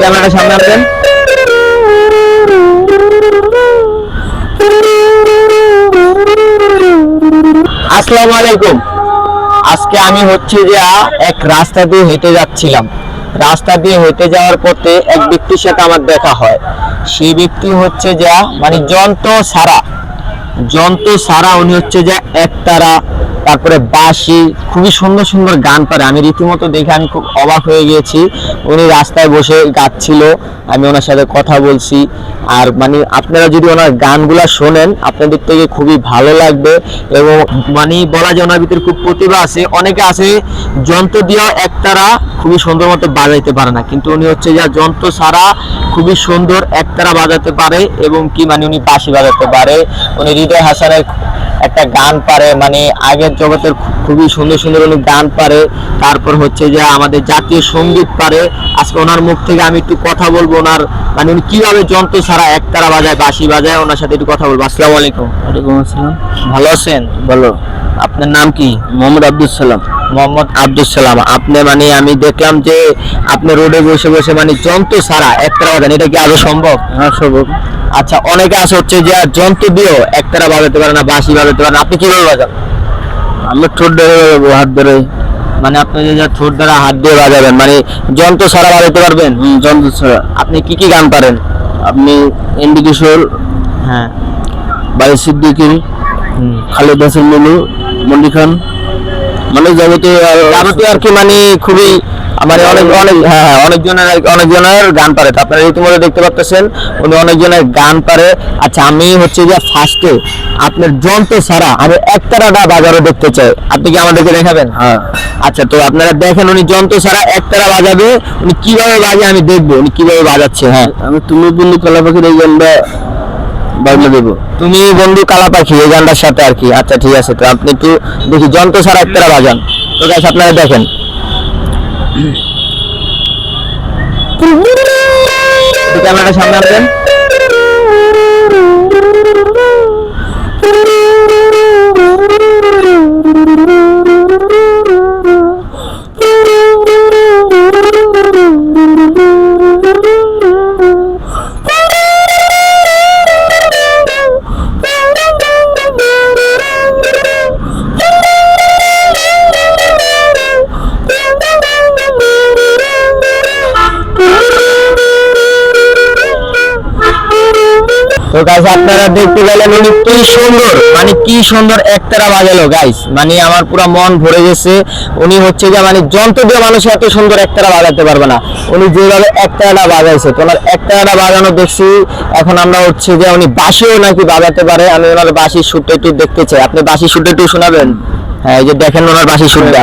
ক্যামেরাটা সামনে আনবেন। আসসালামু আলাইকুম। আজকে আমি হচ্ছে যে এক রাস্তা দিয়ে হেঁটে যাচ্ছিলাম। রাস্তা দিয়ে হেঁটে যাওয়ার পথে এক ব্যক্তির সাথে আমার দেখা হয়। সেই ব্যক্তি হচ্ছে যে মানে যন্ত্র সারা উনি হচ্ছে যে একতারা, তারপরে বাঁশি, খুবই সুন্দর সুন্দর গান পারে। আমি রীতিমতো দেখে আমি খুব অবাক হয়ে গিয়েছি। উনি রাস্তায় বসে গাচ্ছিল, আমি ওনার সাথে কথা বলছি। আর মানে আপনারা যদি ওনার গানগুলা শোনেন আপনাদের থেকে খুবই ভালো লাগবে। এবং মানে বলা যায় ওনার ভিতরে খুব প্রতিভা আছে। অনেকে আছে যন্ত্র দিয়েও একতারা খুবই সুন্দর মতো বাজাইতে পারে না, কিন্তু উনি হচ্ছে যে যন্ত্র ছাড়া খুবই সুন্দর একতারা বাজাতে পারে এবং কি মানে উনি বাঁশি বাজাতে পারে। উনি হৃদয় হাসানের একটা গান পারে, মানে আগের জগতের খুবই সুন্দর সুন্দর উনি গান পারে। তারপর হচ্ছে যে আমাদের জাতীয় সঙ্গীত পারে। আজকে ওনার মুখ থেকে আমি একটু কথা বলবো, ওনার মানে উনি কিভাবে যন্ত্র ছাড়া একতারা বাজায়, বাঁশি বাজায়, ওনার সাথে একটু কথা বলবো। আসসালামু আলাইকুম। ওয়ালাইকুম আসসালাম। ভালো আছেন? ভালো। আপনার নাম কি? মোহাম্মদ আব্দুল সালাম। মোহাম্মদ আব্দুল সালাম। আপনি মানে আমি দেখলাম যে আপনি রোডে বসে বসে মানে যন্ত্র ছাড়া একতারা বাজান, এটা কি আদৌ সম্ভব? হ্যাঁ, সম্ভব। আচ্ছা, অনেকে আছে হচ্ছে যে যন্ত্র দিয়েও একতারা বাজাতে পারে না, বাঁশি বাজাতে পারে না, আপনি কিভাবে বাজান? আমি ঠোঁট ধরে বাজাবো, হাত ধরে। মানে আপনি যে ঠোঁট দ্বারা হাত দিয়ে বাজাবেন, মানে যন্ত্র ছাড়া বাজাতে পারবেন? যন্ত্র ছাড়া। আপনি কি কি গান পারেন? আপনি এমডি কিশোর, হ্যাঁ, বাড়ি সিদ্দিকী, খালেদ হাসান মনু, মন্ডি খান, মানে যাবতীয় আর কি মানে খুবই মানে অনেক অনেক হ্যাঁ হ্যাঁ অনেকজনের গান পারে। তো আপনারা ইতিমধ্যে দেখতে পাচ্ছেন উনি অনেকজনের গান পারে। আচ্ছা, আমি হচ্ছে যে ফার্স্টে আপনার যন্ত্র ছাড়া আমি একতারাটা বাজারও দেখতে চাই, আপনি কি আমাদেরকে দেখাবেন? হ্যাঁ। আচ্ছা, তো আপনারা দেখেন উনি যন্ত্র ছাড়া একতারা বাজাবে, উনি কিভাবে বাজে আমি দেখবো উনি কিভাবে বাজাচ্ছে। হ্যাঁ, আমি তুমি বন্ধু কালা পাখির এই গানটা বাজনা দেবো। তুমি বন্ধু কালা পাখি এই গানটার সাথে আর কি। আচ্ছা ঠিক আছে, তো আপনি একটু দেখি যন্ত্র ছাড়া একতারা বাজান। তো গাইস আপনারা দেখেন, ক্যামেরাটা সামনে আনবেন। তো গাইস আপনারা দেখতে গেলেন উনি কি সুন্দর মানে কি সুন্দর একতারা বাজালো গাইস, মানে আমার পুরো মন ভরে গেছে। উনি হচ্ছে যে মানে যন্ত্র দিয়ে মানুষ এত সুন্দর একতারা বাজাতে পারবে না, উনি যেভাবে একতারাটা বাজাইছে তো ওনার একতারাটা বাজানো দেখছি। এখন আমরা হচ্ছে যে উনি বাঁশিও নাকি বাজাতে পারে, আমি ওনার বাঁশির সুরটা একটু দেখতে চাই। আপনি বাঁশির সুরটা একটু শোনাবেন? হ্যাঁ, এই যে দেখেন ওনার বাঁশির সুরটা।